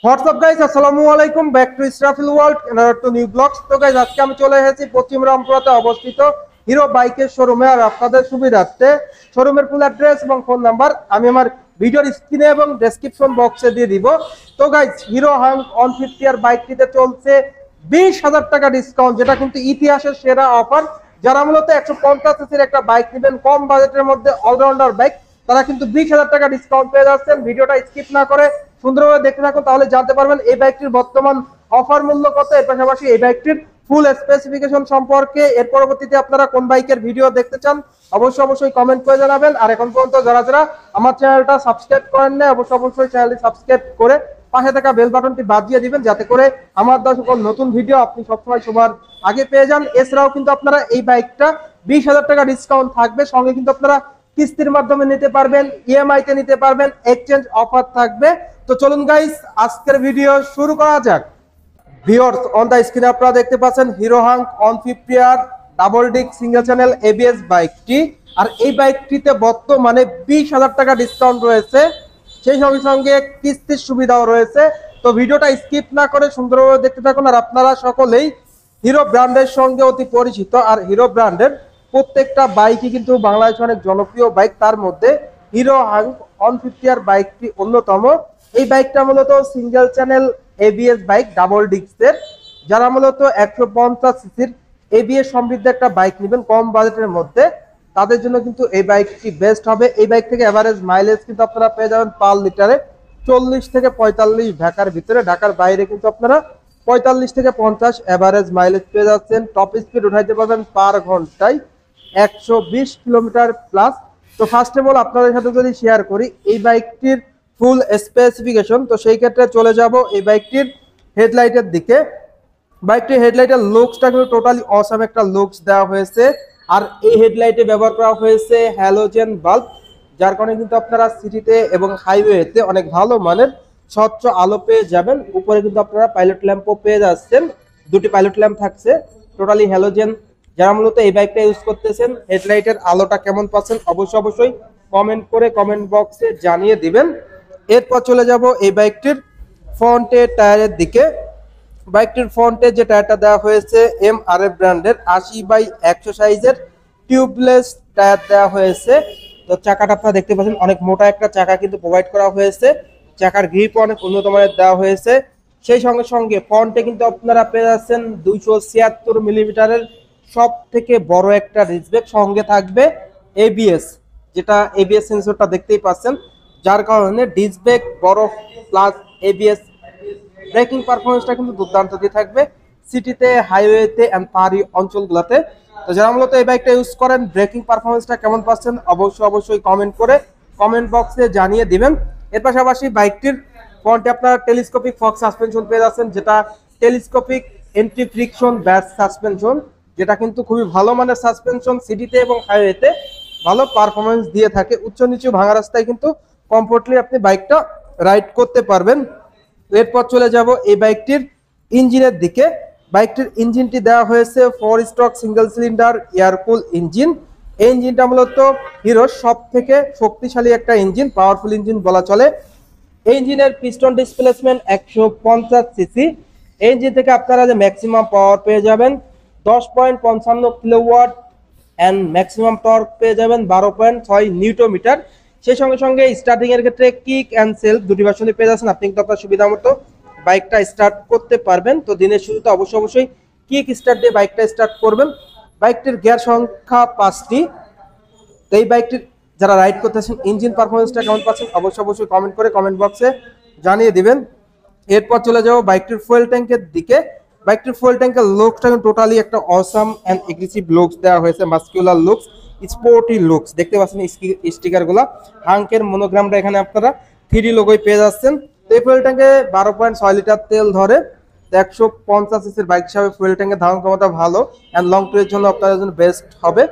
WhatsApp guys, আসসালামু আলাইকুম। Back to Israfil world, another to new blogs. তো গাইস, আজকে আমি চলে এসেছি পশ্চিম রামপুরাতে অবস্থিত হিরো বাইকের শোরুমে। আর আপনাদের সুবিধার্থে শোরুমের ফুল অ্যাড্রেস এবং ফোন নাম্বার আমি আমার ভিডিওর স্ক্রিনে এবং ডেসক্রিপশন বক্সে দিয়ে দিব। তো গাইস, হিরো হাং 150 আর বাইকটিতে চলছে 20,000 টাকা ডিসকাউন্ট, যেটা কিন্তু ইতিহাসের সেরা অফার। যারা মূলত 150 সিসির একটা বাইক নেবেন কম বাজেটের মধ্যে, অলরাউন্ডার বাইক, তারা কিন্তু 20,000 টাকা ডিসকাউন্ট পেয়ে যাচ্ছেন। ভিডিওটা স্কিপ না করে সুন্দরভাবে দেখতে থাকুন, তাহলে জানতে পারবেন এই বাইকটির বর্তমান অফার মূল্য কত, এর পাশাপাশি এই বাইকটির ফুল স্পেসিফিকেশন সম্পর্কে। এর পরবর্তীতে আপনারা কোন বাইকের ভিডিও দেখতে চান অবশ্যই কমেন্ট করে জানাবেন। আর এখন পর্যন্ত যারা যারা আমার চ্যানেলটা সাবস্ক্রাইব করেন না, অবশ্যই চ্যানেলটি সাবস্ক্রাইব করে পাশে থাকা বেল বাটনটি বাজিয়ে দিবেন, যাতে করে আমার দেওয়া সকল নতুন ভিডিও আপনি সবসময় সবার আগে পেয়ে যান। এছাড়াও কিন্তু আপনারা এই বাইকটা 20,000 টাকা ডিসকাউন্ট থাকবে, সঙ্গে কিন্তু আপনারা কিস্তির মাধ্যমে নিতে পারবেন, ইএমআই তে নিতে পারবেন, এক্সচেঞ্জ অফার থাকবে। তো চলুন গাইস, আজকের ভিডিও শুরু করা যাক। ভিউয়ার্স, অন দা স্ক্রিনে আপনারা দেখতে পাচ্ছেন হিরো হাং 150 আর double disc single channel ABS বাইকটি। আর এই বাইকটিতে বর্তমানে 20,000 টাকা ডিসকাউন্ট রয়েছে, সেই সঙ্গে সঙ্গে কিস্তির সুবিধাও রয়েছে। তো ভিডিওটা স্কিপ না করে সুন্দরভাবে দেখতে থাকুন। আর আপনারা সকলেই হিরো ব্র্যান্ডের সঙ্গে অতি পরিচিত, আর হিরো ব্র্যান্ডের প্রত্যেকটা বাইকই কিন্তু বাংলাদেশে অনেক জনপ্রিয় বাইক, তার মধ্যে হিরো হাং 150 আর বাইকটি অন্যতম। এই বাইকটা মূলত single channel ABS bike double ডিস্কের। যারা মূলত 150 সিসির এবিএস সমৃদ্ধ একটা বাইক নেবেন কম বাজেটের মধ্যে, তাদের জন্য কিন্তু এই বাইকটি বেস্ট হবে। এই বাইক থেকে এভারেজ মাইলেজ কিন্তু আপনারা পেয়ে যাবেন পার লিটারে 40 থেকে 45 ঢাকার ভিতরে। ঢাকার বাইরে কিন্তু আপনারা 45 থেকে 50 এভারেজ মাইলেজ পেয়ে যাচ্ছেন। টপ স্পিড উঠাইতে পারবেন পার ঘন্টায় 120 কিলোমিটার প্লাস। তো ফার্স্ট অফ অল আপনাদের সাথে যদি শেয়ার করি এই বাইকটির ফুল স্পেসিফিকেশন, তো সেই ক্ষেত্রে চলে যাব এই বাইকটির হেডলাইটের দিকে। বাইকটির হেডলাইটের লুকসটা কিন্তু টোটালি অসাম একটা লুকস দেওয়া হয়েছে। আর এই হেডলাইটে ব্যবহার করা হয়েছে হ্যালোজেন বাল্ব, যার কারণে কিন্তু আপনারা সিটিতে এবং হাইওয়েতে অনেক ভালো মানের স্বচ্ছ আলো পেয়ে যাবেন। উপরে কিন্তু আপনারা পাইলট ল্যাম্পও পেয়ে যাচ্ছেন, দুটি পাইলট ল্যাম্প থাকছে, টোটালি হ্যালোজেন। যারা মূলত এই বাইকটা ইউজ করতেছেন হেডলাইটের আলোটা কেমন পাচ্ছেন অবশ্যই কমেন্ট করে কমেন্ট বক্সে জানিয়ে দিবেন। এরপর চলে যাব এই বাইকটির ফ্রন্টের টায়ারের দিকে। বাইকটির ফ্রন্টে যে টায়ারটা দেওয়া হয়েছে এমআরএফ ব্র্যান্ডের 80/100 সাইজের টিউবলেস টায়ার দেওয়া হয়েছে। তো চাকাটা আপনারা দেখতে পাচ্ছেন অনেক মোটা একটা চাকা কিন্তু প্রোভাইড করা হয়েছে, চাকার গ্রিপ অনেক উন্নত মানের দেওয়া হয়েছে। সেই সঙ্গে সঙ্গে ফ্রন্টে কিন্তু আপনারা পেয়ে যাচ্ছেন 276 মিলিমিটারের সব থেকে বড় একটা ডিস্ক ব্রেক, সঙ্গে থাকবে এবিএস, যেটা এবিএস সেন্সরটা দেখতেই পাচ্ছেন, যার কারণে ডিস্ক ব্রেক বড় প্লাস এবিএস ব্রেকিং পারফরমেন্সটা কিন্তু দুর্দান্ত দিয়ে থাকবে সিটিতে, হাইওয়েতে এন্ড পাহাড়ি অঞ্চলগুলোতে। তো যারা মূলত এই বাইকটা ইউজ করেন ব্রেকিং পারফরমেন্সটা কেমন পাচ্ছেন অবশ্যই কমেন্ট করে কমেন্ট বক্সে জানিয়ে দিবেন। এর পাশাপাশি বাইকটির ফ্রন্টে আপনারা টেলিস্কোপিক ফগ সাসপেনশন পেয়ে যাচ্ছেন, যেটা টেলিস্কোপিক এন্টি ফ্রিকশন ব্যাস সাসপেনশন, যেটা কিন্তু খুবই ভালো মানের সাসপেনশন, সিটিতে এবং হাইওয়েতে ভালো পারফরমেন্স দিয়ে থাকে। উচ্চ নিচু ভাঙা রাস্তায় কিন্তু কমফোর্টলি আপনি বাইকটা রাইড করতে পারবেন। এরপর চলে যাব এই বাইকটির ইঞ্জিনের দিকে। বাইকটির ইঞ্জিনটি দেওয়া হয়েছে 4 stroke single cylinder air cool engine. এই ইঞ্জিনটা মূলত হিরোর সব থেকে শক্তিশালী একটা ইঞ্জিন, পাওয়ারফুল ইঞ্জিন বলা চলে। এই ইঞ্জিনের পিস্টন ডিসপ্লেসমেন্ট 150 সিসি। এই ইঞ্জিন থেকে আপনারা যে ম্যাক্সিমাম পাওয়ার পেয়ে যাবেন 10.55 কিলোওয়াট অ্যান্ড ম্যাক্সিমাম টর্ক পেয়ে যাবেন 12.6 নিউটন মিটার। সেই সঙ্গে সঙ্গে স্টার্টিং এর ক্ষেত্রে কিক অ্যান্ড সেলফ দুটি ভার্সনই পেয়ে যাচ্ছেন, আপনি কিন্তু আপনার সুবিধা মতো বাইকটা স্টার্ট করতে পারবেন। তো দিনের শুরুতে অবশ্যই কিক স্টার্ট দিয়ে বাইকটা স্টার্ট করবেন। বাইকটির গিয়ার সংখ্যা 5টি। তো এই বাইকটির যারা রাইড করতেছেন ইঞ্জিন পারফরমেন্সটা কেমন পাচ্ছেন অবশ্যই কমেন্ট করে কমেন্ট বক্সে জানিয়ে দিবেন। এরপর চলে যাবো বাইকটির ফুয়েল ট্যাঙ্কের দিকে। বাইকটির ফুয়েল ট্যাঙ্কের লুকসটা টোটালি একটা অসাম অ্যান্ড এগ্রেসিভ লুকস দেওয়া হয়েছে, মাস্কুলার লুকস, স্পোর্টি লুকস। দেখতে পাচ্ছেন স্টিকার গুলা, হাঙ্কের মনোগ্রামটা এখানে আপনারা 3D লোগোই পেয়ে যাচ্ছেন। তো এই ফুয়েল ট্যাঙ্কে 12.6 লিটার তেল ধরে। 150 সিসির বাইক হিসাবে ফুয়েল ট্যাঙ্কের ধারণ ক্ষমতা ভালো অ্যান্ড লং ট্যুরের জন্য আপনাদের জন্য বেস্ট হবে।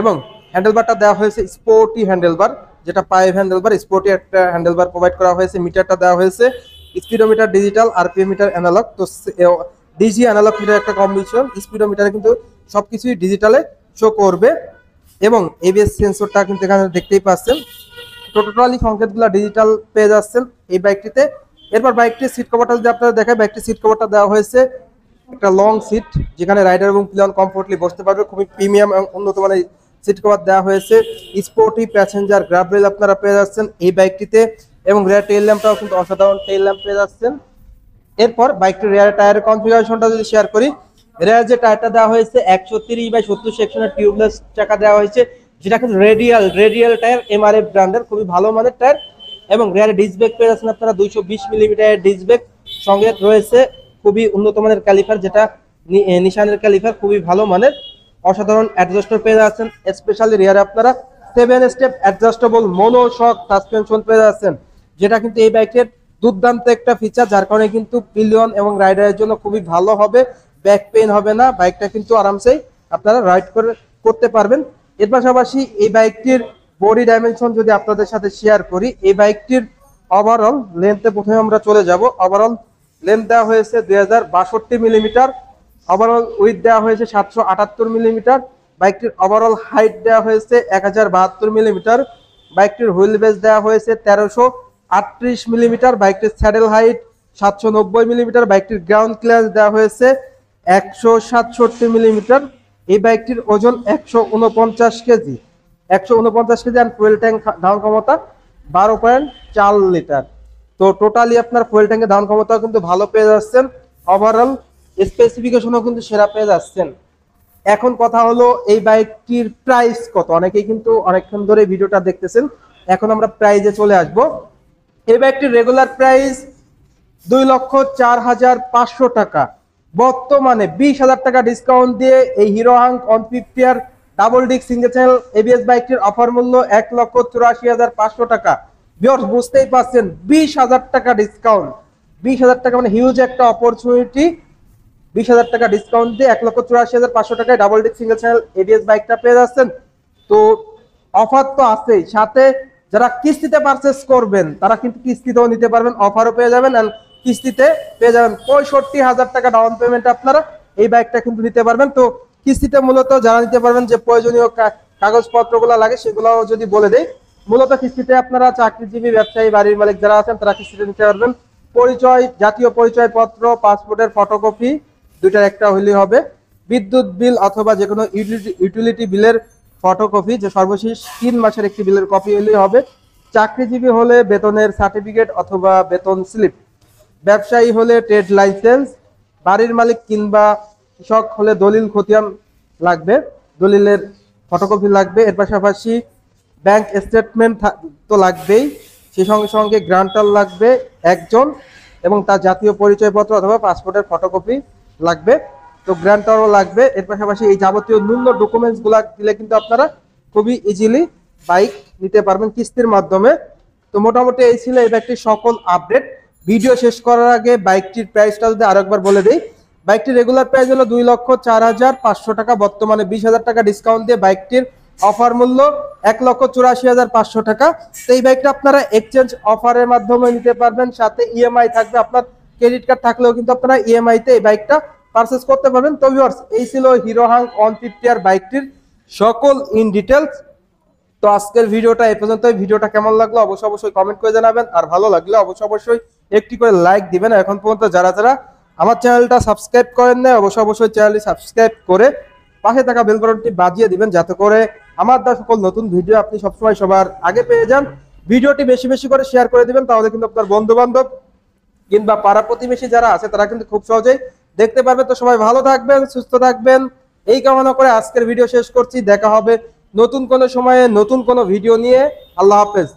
এবং হ্যান্ডেলবারটা দেওয়া হয়েছে স্পোর্টি হ্যান্ডেলবার, যেটা পাইভ হ্যান্ডেলবার, স্পোর্টি একটা হ্যান্ডেলবার প্রোভাইড করা হয়েছে। মিটারটা দেওয়া হয়েছে speedometer digital, RPM meter analog. তো ডিজি অ্যানালগ মিটার একটা কম্বিনেশন, স্পিডোমিটারে কিন্তু সবকিছুই ডিজিটালে শো করবে। এবং এবিএস সেন্সরটা কিন্তু এখানে দেখতেই পাচ্ছেন। টোটালি সংকেতগুলো ডিজিটাল পেয়ে যাচ্ছেন এই বাইকটিতে। এরপর বাইকটির সিট কভারটা যদি আপনারা দেখেন, বাইকটির সিট কভারটা দেওয়া হয়েছে একটা লং সিট, যেখানে রাইডার এবং প্লেয়ার কমফোর্টলি বসতে পারবে। খুবই প্রিমিয়াম এবং উন্নত মানের সিট কভার দেওয়া হয়েছে। স্পোর্টি প্যাসেঞ্জার গ্রাব রেল আপনারা পেয়ে যাচ্ছেন এই বাইকটিতে, এবং রেয়ার টেইল ল্যাম্পটাও কিন্তু অসাধারণ টেইল ল্যাম্প পেয়ে যাচ্ছেন। এরপর বাইকটির রেয়ার টায়ারের কনফিগারেশনটা যদি শেয়ার করি, রেয়ার যে টায়ারটা দেওয়া হয়েছে 130/70 সেকশনের টিউবলেস চাকা দেওয়া হয়েছে, যেটা কিন্তু রেডিয়াল টায়ার, এমআরএফ ব্র্যান্ডের খুবই ভালো মানের টায়ার। এবং রেয়ার ডিস্ক ব্রেক পেয়ে যাচ্ছেন আপনারা 220 মিলিমিটারের ডিস্ক ব্রেক, সঙ্গে রয়েছে খুবই উন্নত মানের ক্যালিপার, যেটা নিশানের ক্যালিপার, খুবই ভালো মানের। অসাধারণ অ্যাডজাস্টার পেয়ে যাচ্ছেন, স্পেশালি রিয়ারে আপনারা 7 স্টেপ অ্যাডজাস্টেবল মোনো শক সাসপেনশন পেয়ে যাচ্ছেন, যেটা কিন্তু এই বাইকের দুর্দান্ত একটা ফিচার, যার কারণে কিন্তু পিলিয়ন এবং রাইডারের জন্য খুবই ভালো হবে। ব্যাক পেইন হবে না, বাইকটা কিন্তু আরামসেই আপনারা রাইড করতে পারবেন। এর পাশাপাশি এই বাইকটির বডি ডাইমেনশন যদি আপনাদের সাথে শেয়ার করি, এই বাইকটির ওভারঅল লেন্থে প্রথমে আমরা চলে যাব। ওভারঅল লেন্থ দেওয়া হয়েছে 2062 মিলিমিটার, ওভারঅল উইথ দেওয়া হয়েছে 778 মিলিমিটার, বাইকটির ওভারঅল হাইট দেওয়া হয়েছে 1072 মিলিমিটার, বাইকটির হুইল বেস দেওয়া হয়েছে 1338 মিলিমিটার, বাইকটির স্যাডেল হাইট 790 মিলিমিটার, বাইকটির গ্রাউন্ড ক্লিয়ারেন্স দেওয়া হয়েছে 167 মিলিমিটার। এই বাইকটির ওজন 149 কেজি, 149 কেজি, আর ফুয়েল ট্যাঙ্ক ধারণ ক্ষমতা 12.4 লিটার। তো টোটালি আপনার ফুয়েল ট্যাঙ্কের ধারণ ক্ষমতাও কিন্তু ভালো পেয়ে যাচ্ছেন, ওভারঅল স্পেসিফিকেশনও কিন্তু সেরা পেয়ে যাচ্ছেন। এখন কথা হলো এই বাইকটির প্রাইস কত। অনেকেই কিন্তু অনেকক্ষণ ধরে ভিডিওটা দেখতেছেন, এখন আমরা প্রাইজে চলে আসব। এই বাইকটির রেগুলার প্রাইস 2,04,500 টাকা। বর্তমানে 20,000 টাকা ডিসকাউন্ট দিয়ে এই হিরো হাং 150 আর double disc single channel ABS বাইকটির অফার মূল্য 1,84,500 টাকা। ভিউয়ার্স বুঝতেই পারছেন, 20,000 টাকা ডিসকাউন্ট, 20,000 টাকা মানে হিউজ একটা অপরচুনিটি। 20,000 টাকা ডিসকাউন্ট দিয়ে 1,84,500 টাকায় double disc single channel ABS বাইকটা পেয়ে যাচ্ছেন। তো অফার তো আছেই, সাথে যারা কিস্তিতে পারচেস করবেন তারা কিন্তু কিস্তিতেও নিতে পারবেন, অফারও পেয়ে যাবেন, আর কিস্তিতে পেয়ে যাবেন 65,000 টাকা ডাউন পেমেন্ট আপনারা এই বাইকটা কিন্তু নিতে পারবেন। তো কিস্তিতে মূলত যারা নিতে পারবেন, যে প্রয়োজনীয় কাগজপত্রগুলো লাগে সেগুলো যদি বলে দেই, মূলত কিস্তিতে আপনারা চাকরিজীবী, ব্যবসায়ী, বাড়ির মালিক যারা আছেন তারা কিস্তিতে নিতে পারবেন। পরিচয়, জাতীয় পরিচয়পত্র, পাসপোর্টের ফটোকপি দুইটার একটা হইলেই হবে, বিদ্যুৎ বিল অথবা যে কোনো ইউটিলিটি বিলের ফটোকপি, যে সর্বশেষ 3 মাসের একটি বিলের কপি হলেই হবে। চাকরিজীবী হলে বেতনের সার্টিফিকেট অথবা বেতন স্লিপ, ব্যবসায়ী হলে ট্রেড লাইসেন্স, বাড়ির মালিক কিংবা কৃষক হলে দলিল খতিয়ান লাগবে, দলিলের ফটোকপি লাগবে। এর পাশাপাশি ব্যাংক স্টেটমেন্ট তো লাগবেই, সেই সঙ্গে সঙ্গে গ্রান্টার লাগবে একজন, এবং তার জাতীয় পরিচয়পত্র অথবা পাসপোর্টের ফটোকপি লাগবে, তো গ্রান্টারও লাগবে। এর পাশাপাশি এই যাবতীয় ন্যূনতম ডকুমেন্টসগুলো দিলে কিন্তু আপনারা খুবই ইজিলি বাইক নিতে পারবেন কিস্তির মাধ্যমে। তো মোটামুটি এই ছিল এই বাইকটির সকল আপডেট। ভিডিও শেষ করার আগে বাইকটির প্রাইসটা যদি আরেকবার বলে দিই, বাইকটির রেগুলার প্রাইস হলো 2,04,500 টাকা, বর্তমানে 20,000 টাকা ডিসকাউন্ট দিয়ে বাইকটির অফার মূল্য 1,84,500 টাকা। তো এই বাইকটা আপনারা এক্সচেঞ্জ অফারের মাধ্যমে নিতে পারবেন, সাথে ইএমআই থাকবে, আপনার ক্রেডিট কার্ড থাকলেও কিন্তু আপনারা ইএমআই তে এই বাইকটা পারচেজ করতে পারবেন। তো ভিউয়ার্স, এই ছিল হিরো হাং 150 আর বাইকটির সকল ইন ডিটেলস। তো আজকের ভিডিওটা এই পর্যন্তই। ভিডিওটা কেমন লাগলো অবশ্যই কমেন্ট করে জানাবেন, আর ভালো লাগলে অবশ্যই একটি করে লাইক দিবেন। এখন পর্যন্ত যারা আমার চ্যানেলটা সাবস্ক্রাইব করেন না, অবশ্যই চ্যানেলটি সাবস্ক্রাইব করে পাশে থাকা বেল বাটনটি বাজিয়ে দিবেন, যাতে করে আমার দেওয়া সকল নতুন ভিডিও আপনি সবসময় সবার আগে পেয়ে যান। ভিডিওটি বেশি করে শেয়ার করে দিবেন, তাহলে কিন্তু আপনার বন্ধু বান্ধব কিংবা পাড়া প্রতিবেশী যারা আছে তারা কিন্তু খুব সহজেই দেখতে পারবে। তো সবাই ভালো থাকবেন, সুস্থ থাকবেন, এই কামনা করে আজকের ভিডিও শেষ করছি। দেখা হবে নতুন কোনো সময়ে নতুন কোনো ভিডিও নিয়ে। আল্লাহ হাফেজ।